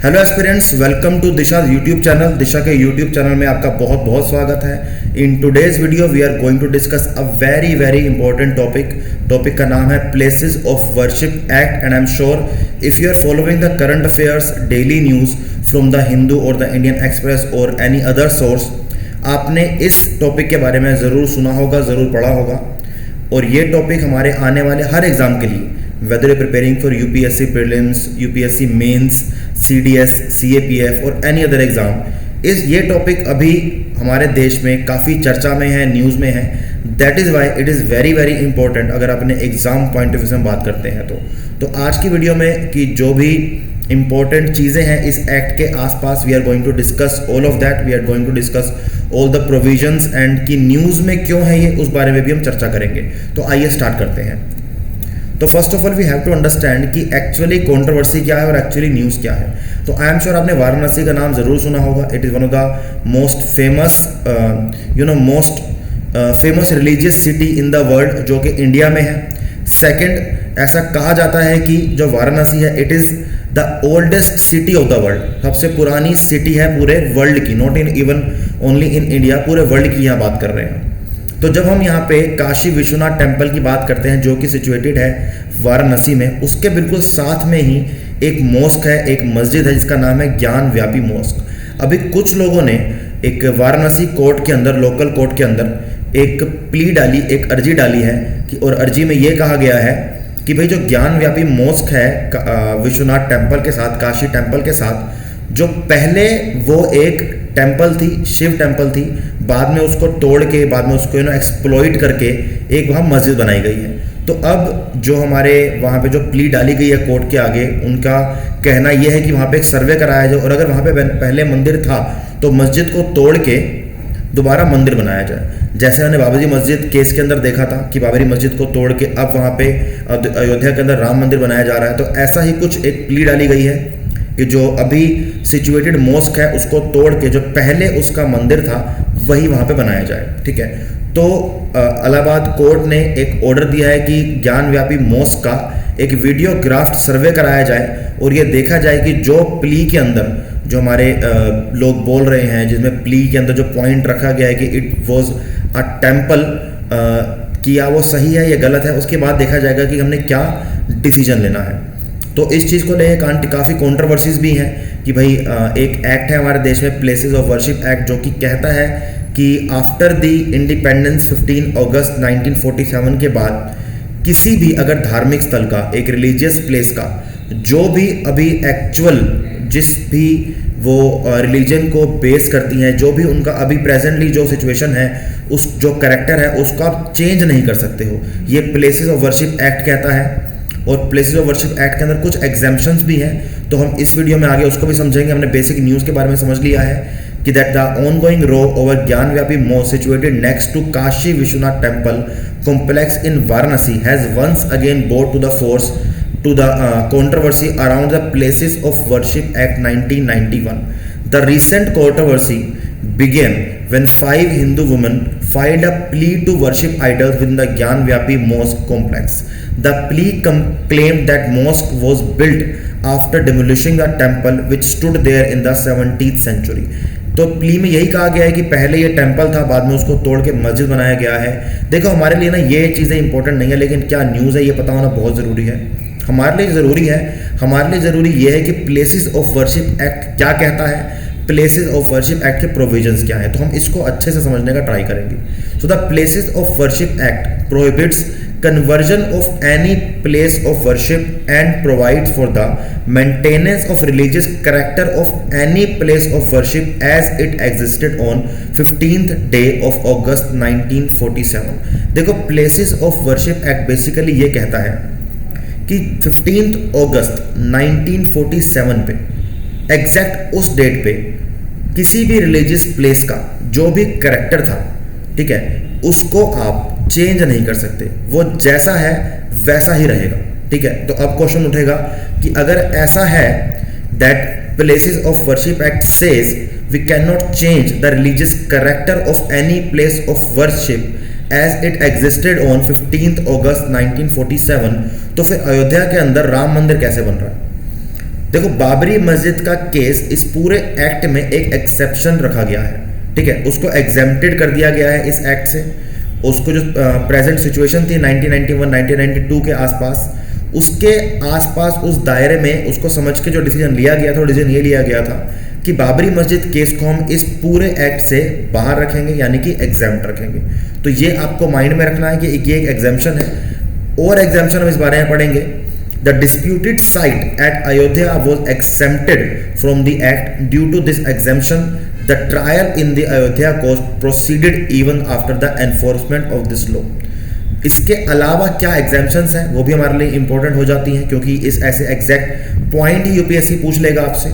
Hello aspirants, welcome to Disha YouTube channel. Disha के YouTube channel में आपका बहुत बहुत स्वागत है। In today's video we are going to discuss a very very important topic का नाम है places of worship act. And I am sure if you are following the current affairs daily news from the Hindu और the Indian Express और any other source, आपने इस topic के बारे में ज़रूर सुना होगा, ज़रूर पढ़ा होगा। और ये टॉपिक हमारे आने वाले हर एग्ज़ाम के लिए, whether you're preparing for UPSC prelims, UPSC mains, CDS, CAPF और any other exam, ये टॉपिक अभी हमारे देश में काफ़ी चर्चा में है, न्यूज़ में है। That is why it is very very important अगर अपने एग्ज़ाम पॉइंट ऑफ व्यू से हम बात करते हैं तो आज की वीडियो में कि जो भी इंपॉर्टेंट चीज़ें हैं इस एक्ट के आसपास, we are going to discuss all of that. We are going to discuss all the provisions and कि न्यूज़ में क्यों है ये, उस बारे में भी हम चर्चा करेंगे। तो आइए स्टार्ट करते हैं। तो first of all we have to understand कि एक्चुअली कंट्रोवर्सी क्या है और एक्चुअली न्यूज़ क्या है। तो आई एम श्योर आपने वाराणसी का नाम ज़रूर सुना होगा। It is one of the most famous religious city in the world, जो कि इंडिया में है। सेकंड, ऐसा कहा जाता है कि जो वाराणसी है it is the oldest city of the world, सबसे पुरानी सिटी है पूरे वर्ल्ड की, not in even only in India, पूरे वर्ल्ड की यहाँ बात कर रहे हैं। तो जब हम यहाँ पे काशी विश्वनाथ टेम्पल की बात करते हैं जो कि सिचुएटेड है वाराणसी में, उसके बिल्कुल साथ में ही एक मॉस्क है, एक मस्जिद है जिसका नाम है ज्ञान व्यापी मॉस्क। अभी कुछ लोगों ने एक वाराणसी कोर्ट के अंदर, लोकल कोर्ट के अंदर एक प्ली डाली, एक अर्जी डाली है कि, और अर्जी में ये कहा गया है कि भाई जो ज्ञान व्यापी मॉस्क है विश्वनाथ टेम्पल के साथ, काशी टेम्पल के साथ, जो पहले वो एक टेम्पल थी, शिव टेम्पल थी, बाद में उसको तोड़ के, बाद में उसको एक्सप्लॉइट करके एक वहाँ मस्जिद बनाई गई है। तो अब जो हमारे वहाँ पे जो प्ली डाली गई है कोर्ट के आगे, उनका कहना यह है कि वहाँ पे एक सर्वे कराया जाए और अगर वहाँ पे पहले मंदिर था तो मस्जिद को तोड़ के दोबारा मंदिर बनाया जाए। जैसे हमने बाबरी मस्जिद केस के अंदर देखा था कि बाबरी मस्जिद को तोड़ के अब वहाँ पे अयोध्या के अंदर राम मंदिर बनाया जा रहा है, तो ऐसा ही कुछ एक प्ली डाली गई है कि जो अभी सिचुएटेड मॉस्क है उसको तोड़ के जो पहले उसका मंदिर था वही वहाँ पे बनाया जाए। ठीक है, तो इलाहाबाद कोर्ट ने एक ऑर्डर दिया है कि ज्ञान व्यापी मॉस्क का एक वीडियोग्राफ्ट सर्वे कराया जाए और ये देखा जाए कि जो प्ली के अंदर जो हमारे लोग बोल रहे हैं, जिसमें प्ली के अंदर जो पॉइंट रखा गया है कि इट वॉज अ टेम्पल, किया वो सही है या गलत है। उसके बाद देखा जाएगा कि हमने क्या डिसीजन लेना है। तो इस चीज़ को लेकर काफ़ी कंट्रोवर्सीज भी हैं कि भाई एक एक्ट है हमारे देश में, प्लेसेस ऑफ वर्शिप एक्ट, जो कि कहता है कि आफ्टर द इंडिपेंडेंस 15 अगस्त 1947 के बाद किसी भी अगर धार्मिक स्थल का, एक रिलीजियस प्लेस का, जो भी अभी एक्चुअल जिस भी वो रिलीजन को बेस करती हैं, जो भी उनका अभी प्रेजेंटली जो सिचुएशन है, उस जो कैरेक्टर है उसको आप चेंज नहीं कर सकते हो, ये प्लेसेस ऑफ वर्शिप एक्ट कहता है। और प्लेसेस ऑफ वर्शिप एक्ट के अंदर कुछ एग्जाम्पशंस भी हैं, तो हम इस वीडियो में आगे उसको भी समझेंगे। हमने बेसिक न्यूज़ के बारे में समझ लिया है कि that the ongoing row over Gyanvapi mosque situated next to Kashi Vishwanath temple complex in Varanasi has once again brought to the force to the controversy around the Places of Worship Act 1991. The recent controversy began when 5 Hindu women filed a plea to worship idols within the Gyan Vyapi mosque complex. The plea claimed that mosque was built after demolishing a temple which stood there in the 17th century. तो plea में यही कहा गया है कि पहले ये temple था, बाद में उसको तोड़ के मस्जिद बनाया गया है। देखो हमारे लिए ना ये चीज़ें इंपॉर्टेंट नहीं है, लेकिन क्या न्यूज़ है ये पता होना बहुत ज़रूरी है। हमारे लिए ज़रूरी है, हमारे लिए ज़रूरी ये है कि प्लेसेस ऑफ वर्शिप एक्ट क्या कहता है, प्लेसेस ऑफ वर्शिप एक्ट के प्रोविजंस क्या है, तो हम इसको अच्छे से समझने का ट्राई करेंगे। So the places of worship act prohibits conversion of any place of worship and provides for the maintenance of religious character of any place of worship as it existed on 15th day of August 1947। देखो places of worship act basically ये कहता है कि 15th August 1947 पे, exact उस date पे, किसी भी रिलीजियस प्लेस का जो भी करेक्टर था, ठीक है, उसको आप चेंज नहीं कर सकते, वो जैसा है वैसा ही रहेगा। ठीक है, तो अब क्वेश्चन उठेगा कि अगर ऐसा है that places of worship act says we can not change the religious character of any place of worship as it existed on 15th August 1947, तो फिर अयोध्या के अंदर राम मंदिर कैसे बन रहा है? देखो बाबरी मस्जिद का केस इस पूरे एक्ट में एक एक्सेप्शन रखा गया है, ठीक है, उसको एग्जेम्प्टेड कर दिया गया है इस एक्ट से। उसको जो प्रेजेंट सिचुएशन थी 1991 1992 के आसपास, उसके आसपास उस दायरे में उसको समझ के जो डिसीजन लिया गया था, वो डिसीजन ये लिया गया था कि बाबरी मस्जिद केस को हम इस पूरे एक्ट से बाहर रखेंगे, यानी कि एग्जाम्प्ट रखेंगे। तो ये आपको माइंड में रखना है कि ये एक एग्जाम्पशन है। और एग्जाम्पशन हम इस बारे में पढ़ेंगे। The disputed site at Ayodhya was exempted from the act due to this exemption. The trial in the Ayodhya court proceeded even after the enforcement of this law. इसके अलावा क्या एग्जाम्पशंस हैं वो भी हमारे लिए इंपॉर्टेंट हो जाती हैं, क्योंकि इस ऐसे एग्जैक्ट पॉइंट ही यूपीएससी पूछ लेगा आपसे।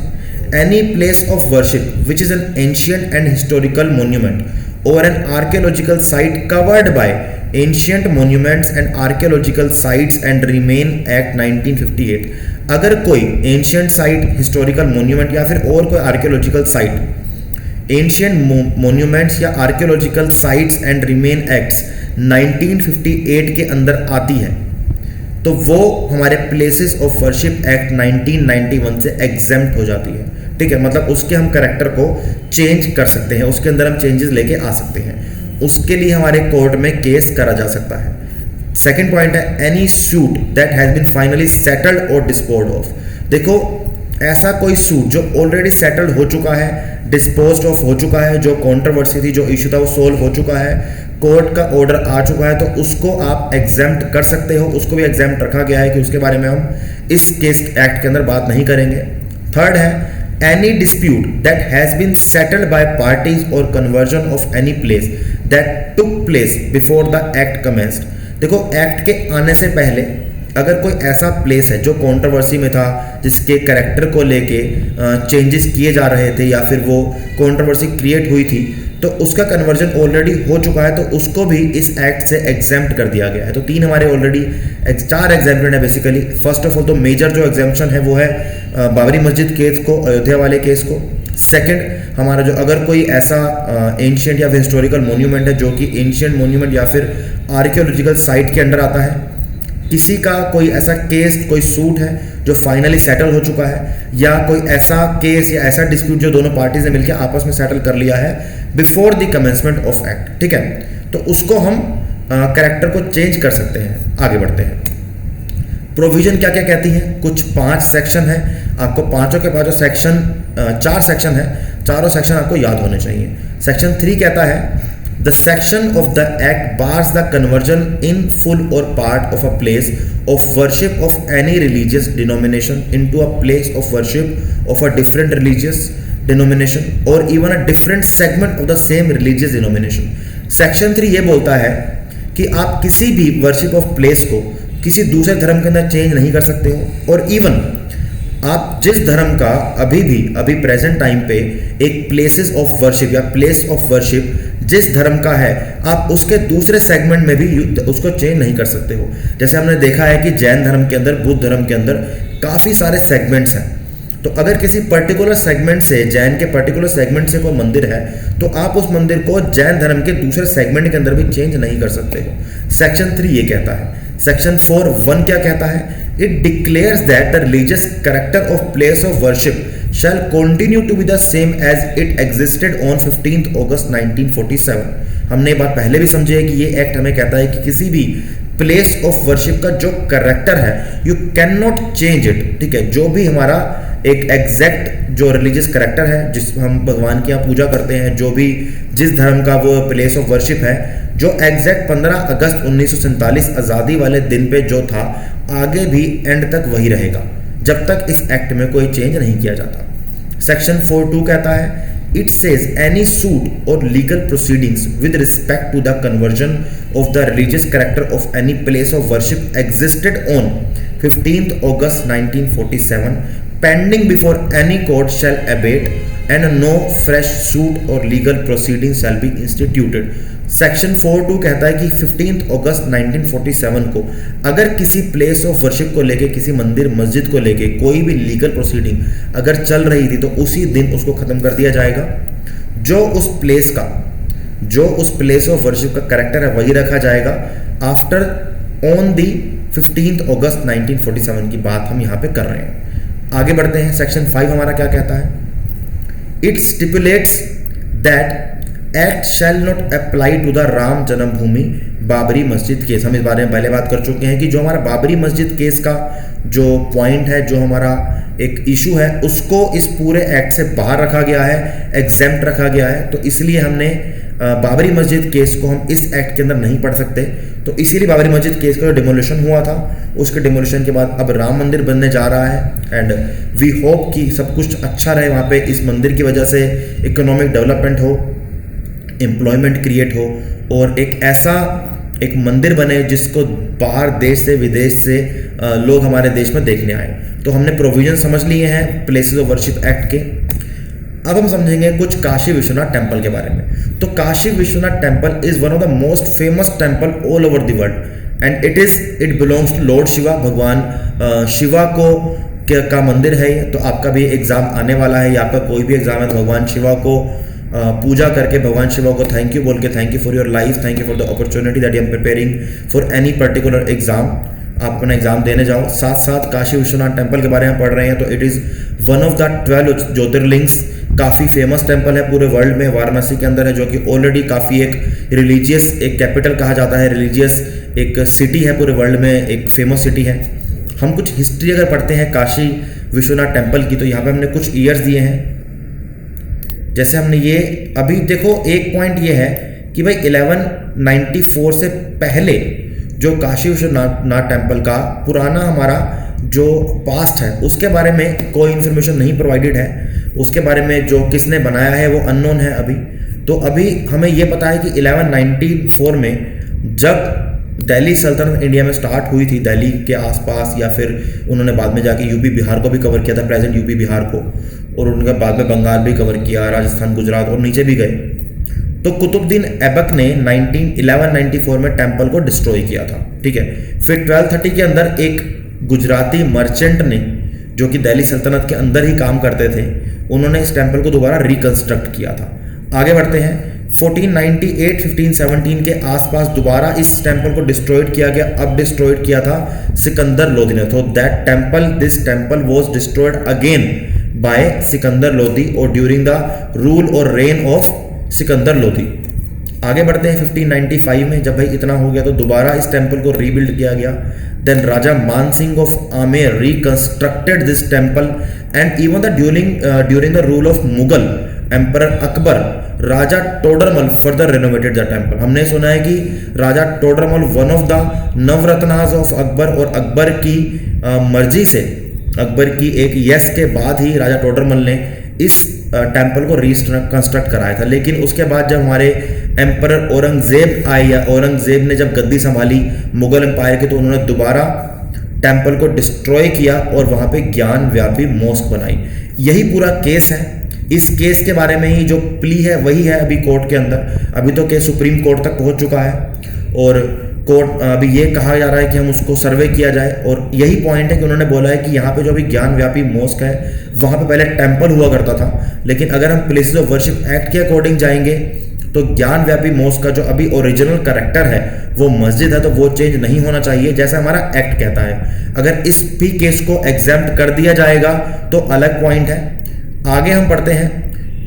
Any place of worship which is an ancient and historical monument और an archaeological site covered by ancient monuments and archaeological sites and remain act 1958। अगर कोई एंशियंट साइट, हिस्टोरिकल मोन्यूमेंट या फिर और कोई आर्कियोलॉजिकल साइट, एंशियंट मोन्यूमेंट्स या archaeological sites and remain acts 1958 के अंदर आती है, तो वो हमारे प्लेसेस ऑफ वर्शिप एक्ट 1991 से एग्जेम्प्ट हो जाती है, ठीक है। मतलब उसके हम करैक्टर को चेंज कर सकते हैं, उसके अंदर हम चेंजेस लेके आ सकते हैं, उसके लिए हमारे कोर्ट में केस करा जा सकता है। सेकंड पॉइंट है any suit that has been finally settled और डिस्पोज्ड ऑफ। देखो ऐसा कोई सूट जो ऑलरेडी सेटल्ड हो चुका है, डिस्पोज्ड ऑफ हो चुका है, जो कंट्रोवर्सी थी, जो इशू था वो सोल्व हो चुका है, कोर्ट का ऑर्डर आ चुका है, तो उसको आप एग्जेम्प्ट कर सकते हो। उसको भी एग्जेम्प्ट रखा गया है कि उसके बारे में हम इस केस एक्ट के अंदर बात नहीं करेंगे। थर्ड है any dispute that has been settled by parties और conversion of any place that took place before the act commenced. देखो एक्ट के आने से पहले अगर कोई ऐसा प्लेस है जो कंट्रोवर्सी में था, जिसके कैरेक्टर को लेके चेंजेस किए जा रहे थे या फिर वो कंट्रोवर्सी क्रिएट हुई थी, तो उसका कन्वर्जन ऑलरेडी हो चुका है, तो उसको भी इस एक्ट से एग्जेम्प्ट कर दिया गया है। तो तीन हमारे ऑलरेडी 4 एग्जेम्प्टेड है बेसिकली। फर्स्ट ऑफ ऑल तो मेजर जो एग्जेम्पशन है वो है बाबरी मस्जिद केस को, अयोध्या वाले केस को। सेकंड हमारा जो अगर कोई ऐसा एंशियंट या फिर हिस्टोरिकल मोन्यूमेंट है जो कि एंशियंट मोन्यूमेंट या फिर आर्कियोलॉजिकल साइट के अंडर आता है, किसी का कोई ऐसा केस, कोई सूट है जो फाइनली सेटल हो चुका है, या कोई ऐसा केस या ऐसा डिस्प्यूट जो दोनों पार्टीज ने मिलकर आपस में सेटल कर लिया है before the commencement of act, ठीक है, तो उसको हम कैरेक्टर को चेंज कर सकते हैं। आगे बढ़ते हैं। प्रोविजन क्या क्या कहती है? कुछ 5 सेक्शन है, आपको पांचों के पांचों सेक्शन 4 सेक्शन है, चारों सेक्शन आपको याद होने चाहिए। सेक्शन 3 कहता है The section of the act bars the conversion in full or part of a place of worship of any religious denomination into a place of worship of a different religious denomination or even a different segment of the same religious denomination. Section 3 ये बोलता है कि आप किसी भी worship of place को किसी दूसरे धर्म के अंदर चेंज नहीं कर सकते हो, और इवन आप जिस धर्म का अभी प्रेजेंट टाइम पे एक प्लेसेस ऑफ वर्शिप या प्लेस ऑफ वर्शिप जिस धर्म का है, आप उसके दूसरे सेगमेंट में भी उसको चेंज नहीं कर सकते हो। जैसे हमने देखा है कि जैन धर्म के अंदर, बुद्ध धर्म के अंदर काफ़ी सारे सेगमेंट्स हैं, तो अगर किसी पर्टिकुलर सेगमेंट से, जैन के पर्टिकुलर सेगमेंट से कोई मंदिर है, तो आप उस मंदिर को जैन धर्म के दूसरे सेगमेंट के अंदर भी चेंज नहीं कर सकते हो। सेक्शन 3 ये कहता है। सेक्शन 4(1) क्या कहता है? It declares that the religious character of place of worship shall continue to be the same as it existed on 15th August 1947। हमने ये बात पहले भी समझी है कि ये एक्ट हमें कहता है कि किसी भी प्लेस ऑफ वर्शिप का जो कैरेक्टर है, you can not change it, ठीक है। जो भी हमारा एक एग्जैक्ट जो रिलीजियस कैरेक्टर है, जिस हम भगवान की यहाँ पूजा करते हैं, जो भी जिस धर्म का वो प्लेस ऑफ वर्शिप है, जो एग्जैक्ट 15 अगस्त 1947 आज़ादी वाले दिन पे जो था, आगे भी एंड तक वही रहेगा जब तक इस एक्ट में कोई चेंज नहीं किया जाता। सेक्शन 4(2) कहता है इट सेज एनी सूट और legal proceedings with respect to the conversion of the religious character of any place of worship existed on 15th August 1947 pending before any court shall abate and no fresh suit और legal proceeding shall be instituted. Section 4(2) कहता है कि 15th August 1947 को अगर किसी place of worship को लेके, किसी मंदिर मस्जिद को लेके कोई भी लीगल प्रोसीडिंग अगर चल रही थी, तो उसी दिन उसको ख़त्म कर दिया जाएगा। जो उस प्लेस ऑफ वर्शिप का कैरेक्टर है वही रखा जाएगा after on the 15th August 1947 की बात हम यहाँ पे कर रहे हैं। आगे बढ़ते हैं, सेक्शन 5 हमारा क्या कहता है? It stipulates that act shall not apply to the Ram Janmabhoomi Babri मस्जिद केस। हम इस बारे में पहले बात कर चुके हैं कि जो हमारा बाबरी मस्जिद केस का जो पॉइंट है, जो हमारा एक इशू है, उसको इस पूरे एक्ट से बाहर रखा गया है, एग्जेम्प्ट रखा गया है। तो इसलिए हमने बाबरी मस्जिद केस को हम इस एक्ट के अंदर नहीं पढ़ सकते। तो इसीलिए बाबरी मस्जिद केस का जो डिमोलिशन हुआ था, उसके डिमोलिशन के बाद अब राम मंदिर बनने जा रहा है एंड वी होप कि सब कुछ अच्छा रहे वहाँ पे। इस मंदिर की वजह से इकोनॉमिक डेवलपमेंट हो, एम्प्लॉयमेंट क्रिएट हो और एक ऐसा एक मंदिर बने जिसको बाहर देश से विदेश से लोग हमारे देश में देखने आए। तो हमने प्रोविजन समझ लिए हैं प्लेसेस ऑफ वर्शिप एक्ट के। अब हम समझेंगे कुछ काशी विश्वनाथ टेम्पल के बारे में। तो Kashi Vishwanath temple is one of the most famous temple all over the world and it belongs to lord Shiva. भगवान शिवा को का मंदिर है ये। तो आपका भी एग्जाम आने वाला है या आपका कोई भी एग्जाम है तो भगवान शिवा को पूजा करके भगवान शिवा को थैंक यू बोल के, thank you for your life, thank you for the opportunity that you am preparing for any particular exam. आप अपना एग्जाम देने जाओ। साथ साथ काशी विश्वनाथ टेम्पल के बारे में पढ़ रहे हैं तो it is one of the 12 jyotirlingas. काफ़ी फेमस टेम्पल है पूरे वर्ल्ड में, वाराणसी के अंदर है, जो कि ऑलरेडी काफ़ी एक रिलीजियस एक कैपिटल कहा जाता है, रिलीजियस एक सिटी है पूरे वर्ल्ड में, एक फेमस सिटी है। हम कुछ हिस्ट्री अगर पढ़ते हैं काशी विश्वनाथ टेम्पल की तो यहाँ पे हमने कुछ ईयर्स दिए हैं। जैसे हमने ये अभी देखो, एक पॉइंट ये है कि भाई 1194 से पहले जो काशी विश्वनाथ टेम्पल का पुराना हमारा जो पास्ट है उसके बारे में कोई इन्फॉर्मेशन नहीं प्रोवाइडेड है। उसके बारे में जो किसने बनाया है वो अननोन है अभी। तो अभी हमें ये पता है कि 1194 में जब दिल्ली सल्तनत इंडिया में स्टार्ट हुई थी, दिल्ली के आसपास, या फिर उन्होंने बाद में जाके यूपी बिहार को भी कवर किया था, प्रेजेंट यूपी बिहार को, और उनके बाद में बंगाल भी कवर किया, राजस्थान, गुजरात और नीचे भी गए। तो कुतुबुद्दीन ऐबक ने 1194 में टेम्पल को डिस्ट्रॉय किया था, ठीक है। फिर 1230 के अंदर एक गुजराती मर्चेंट ने, जो कि दिल्ली सल्तनत के अंदर ही काम करते थे, उन्होंने इस टेम्पल को दोबारा रिकंस्ट्रक्ट किया था। आगे बढ़ते हैं, 1498 1517 के आसपास दोबारा इस टेम्पल को डिस्ट्रॉयड किया गया। अब डिस्ट्रॉयड किया था सिकंदर लोधी ने। तो this temple was destroyed again by Sikandar Lodhi और ड्यूरिंग द रूल और रेन ऑफ सिकंदर लोधी। आगे बढ़ते हैं 1595 में, जब भाई इतना हो गया तो दोबारा इस टेम्पल को रीबिल्ड किया गया। Then Raja Man Singh of Amer reconstructed this temple and even the during the rule of Mughal emperor Akbar, Raja Todarmal further renovated the temple. हमने सुना है कि Raja Todarmal one of the Navratnas of Akbar, और अकबर की मर्जी से, अकबर की एक यस के बाद ही राजा टोडरमल ने इस टेम्पल को रिकंस्ट्रक्ट कराया था। लेकिन उसके बाद जब हमारे एम्परर औरंगजेब आए, या औरंगजेब ने जब गद्दी संभाली मुगल एम्पायर की, तो उन्होंने दोबारा टेम्पल को डिस्ट्रॉय किया और वहाँ पे ज्ञान व्यापी मॉस्क बनाई। यही पूरा केस है। इस केस के बारे में ही जो प्ली है वही है अभी कोर्ट के अंदर। अभी तो केस सुप्रीम कोर्ट तक पहुंच चुका है और कोर्ट अभी ये कहा जा रहा है कि हम उसको सर्वे किया जाए। और यही पॉइंट है कि उन्होंने बोला है कि यहाँ पे जो अभी ज्ञान व्यापी मॉस्क है, वहाँ पे पहले टेम्पल हुआ करता था, लेकिन अगर हम प्लेसेस ऑफ वर्शिप एक्ट के अकॉर्डिंग जाएंगे तो ज्ञान व्यापी मॉस्क का जो अभी ओरिजिनल करेक्टर है वो मस्जिद है, तो वो चेंज नहीं होना चाहिए जैसा हमारा एक्ट कहता है। अगर इस भी केस को एग्जेम्प्ट कर दिया जाएगा तो अलग पॉइंट है। आगे हम पढ़ते हैं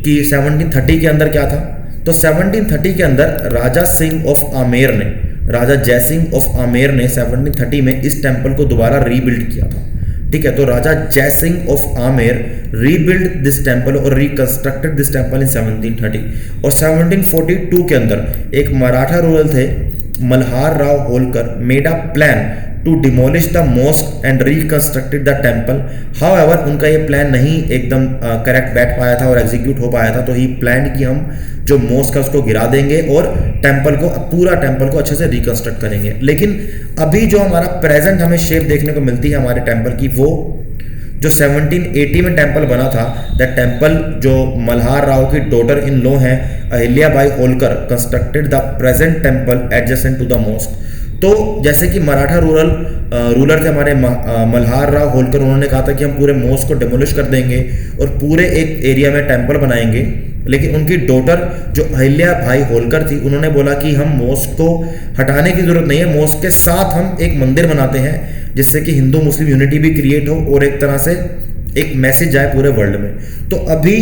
कि 1730 के अंदर क्या था। तो 1730 के अंदर राजा सिंह ऑफ आमेर ने, राजा जयसिंह ऑफ आमेर ने 1730 में इस टेम्पल को दोबारा रीबिल्ड किया था, ठीक है। तो Raja Jaisingh of Amer rebuild this temple और रिकंस्ट्रक्टेड दिस टेम्पल इन 1730। और 1742 के अंदर एक मराठा रूलर थे Malhar Rao Holkar made a plan to demolish the mosque and reconstructed the temple. However उनका ये प्लान नहीं एकदम करेक्ट बैठ पाया था और एग्जीक्यूट हो पाया था। तो ही प्लान कि हम जो मॉस्क है उसको गिरा देंगे और टेम्पल को, पूरा टेम्पल को अच्छे से रिकंस्ट्रक्ट करेंगे। लेकिन अभी जो हमारा प्रेजेंट हमें शेप देखने को मिलती है हमारे टेम्पल की, वो जो 1780 में टेम्पल बना था, द टेम्पल जो मल्हार राव की डॉटर इन लॉ है Ahilya Bai Holkar constructed the present temple adjacent to the mosque. तो जैसे कि मराठा रूलर थे हमारे मल्हार राव होलकर, उन्होंने कहा था कि हम पूरे मॉस्क को डिमोलिश कर देंगे और पूरे एक एरिया में टेम्पल बनाएंगे। लेकिन उनकी डॉटर जो अहिल्या भाई होलकर थी, उन्होंने बोला कि हम मॉस्क को हटाने की जरूरत नहीं है, मॉस्क के साथ हम एक मंदिर बनाते हैं जिससे कि हिंदू मुस्लिम यूनिटी भी क्रिएट हो और एक तरह से एक मैसेज जाए पूरे वर्ल्ड में। तो अभी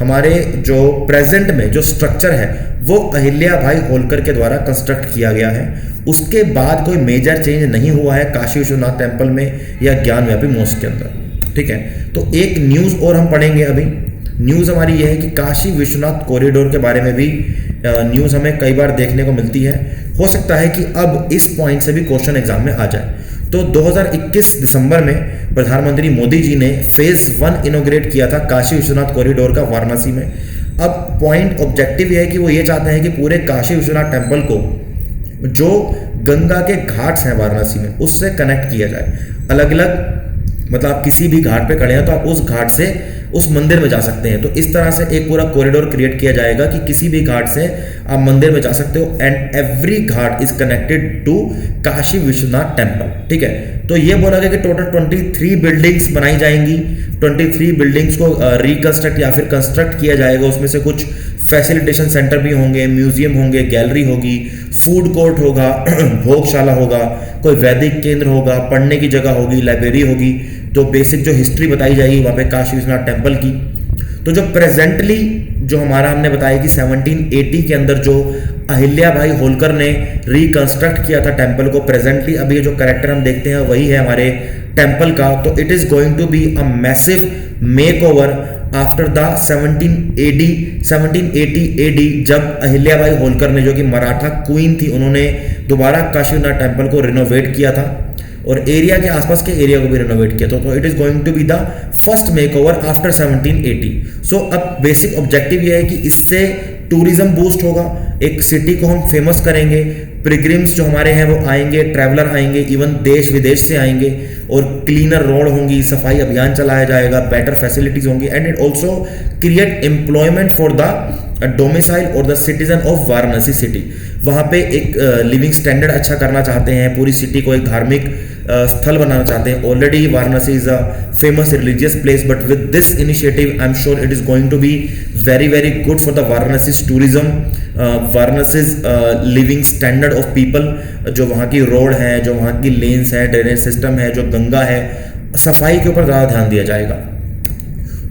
हमारे जो प्रेजेंट में जो स्ट्रक्चर है वो अहिल्या भाई होलकर के द्वारा कंस्ट्रक्ट किया गया है। उसके बाद कोई मेजर चेंज नहीं हुआ है काशी विश्वनाथ टेम्पल में या ज्ञानव्यापी मॉस्क के अंदर, ठीक है। तो एक न्यूज़ और हम पढ़ेंगे अभी। न्यूज़ हमारी यह है कि काशी विश्वनाथ कॉरिडोर के बारे में भी न्यूज़ हमें कई बार देखने को मिलती है। हो सकता है कि अब इस पॉइंट से भी क्वेश्चन एग्जाम में आ जाए। तो 2021 दिसंबर में प्रधानमंत्री मोदी जी ने फेज 1 इनोग्रेट किया था काशी विश्वनाथ कॉरिडोर का वाराणसी में। अब पॉइंट ऑब्जेक्टिव यह है कि वो ये चाहते हैं कि पूरे काशी विश्वनाथ टेम्पल को जो गंगा के घाट्स हैं वाराणसी में उससे कनेक्ट किया जाए। अलग अलग मतलब आप किसी भी घाट पे खड़े हैं तो आप उस घाट से उस मंदिर में जा सकते हैं। तो इस तरह से एक पूरा कॉरिडोर क्रिएट किया जाएगा कि किसी भी घाट से आप मंदिर में जा सकते हो and every ghat is connected to Kashi Vishwanath temple, ठीक है। तो ये बोला गया कि टोटल 23 बिल्डिंग्स बनाई जाएंगी। 23 बिल्डिंग्स को रिकंस्ट्रक्ट या फिर कंस्ट्रक्ट किया जाएगा। उसमें से कुछ फैसिलिटेशन सेंटर भी होंगे, म्यूजियम होंगे, गैलरी होगी, फूड कोर्ट होगा, भोगशाला होगा, कोई वैदिक केंद्र होगा, पढ़ने की जगह होगी, लाइब्रेरी होगी। तो बेसिक जो हिस्ट्री बताई जाएगी वहाँ पे काशी विश्वनाथ टेम्पल की। तो जो प्रेजेंटली जो हमारा हमने बताया कि 1780 के अंदर जो अहिल्या भाई होलकर ने रिकंस्ट्रक्ट किया था टेम्पल को, प्रेजेंटली अभी जो कैरेक्टर हम देखते हैं वही है हमारे टेम्पल का। तो it is going to be a massive makeover after the 1780 AD जब अहिल्या भाई होलकर ने, जो कि मराठा क्वीन थी, उन्होंने दोबारा काशी विश्वनाथ टेम्पल को रिनोवेट किया था और एरिया के आसपास के एरिया को भी रिनोवेट किया था। तो it is going to be the first makeover after 1780। So अब बेसिक ऑब्जेक्टिव ये है कि इससे टूरिज्म बूस्ट होगा, एक सिटी को हम फेमस करेंगे, पिलग्रिम्स जो हमारे हैं वो आएंगे, ट्रैवलर आएंगे, इवन देश विदेश से आएंगे और क्लीनर रोड होंगी, सफाई अभियान चलाया जाएगा, बेटर फैसिलिटीज होंगी and it also create employment for the domicile और the citizen of Varanasi city. वहाँ पे एक लिविंग स्टैंडर्ड अच्छा करना चाहते हैं, पूरी सिटी को एक धार्मिक स्थल बनाना चाहते हैं। Already Varanasi is a famous religious place, but with this initiative I am sure it is going to be very very good for the Varanasi tourism, Varanasi living standard of people. जो वहाँ की रोड है, जो वहाँ की लेन्स है, ड्रेनेज सिस्टम है, जो गंगा है, सफाई के ऊपर ज़्यादा ध्यान दिया जाएगा।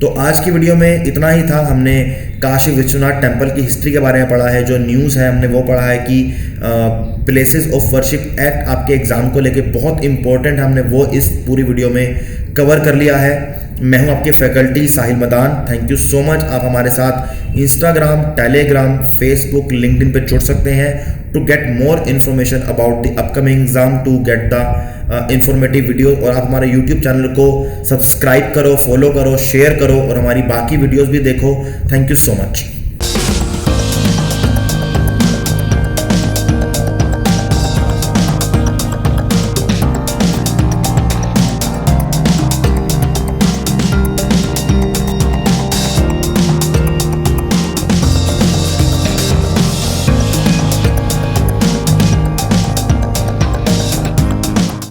तो आज की वीडियो में इतना ही था। हमने काशी विश्वनाथ टेम्पल की हिस्ट्री के बारे में पढ़ा है। जो न्यूज़ है हमने वो पढ़ा है कि प्लेसेस ऑफ वर्शिप एक्ट आपके एग्जाम को लेके बहुत इंपॉर्टेंट है, हमने वो इस पूरी वीडियो में कवर कर लिया है। मैं हूं आपके faculty Sahil Madan. Thank you so much. आप हमारे साथ इंस्टाग्राम, टेलीग्राम, फेसबुक, लिंक्डइन पे जुड़ सकते हैं to get more information about the upcoming exam, to get the informative video. और आप हमारे यूट्यूब चैनल को सब्सक्राइब करो, फॉलो करो, शेयर करो और हमारी बाकी वीडियोस भी देखो। Thank you so much.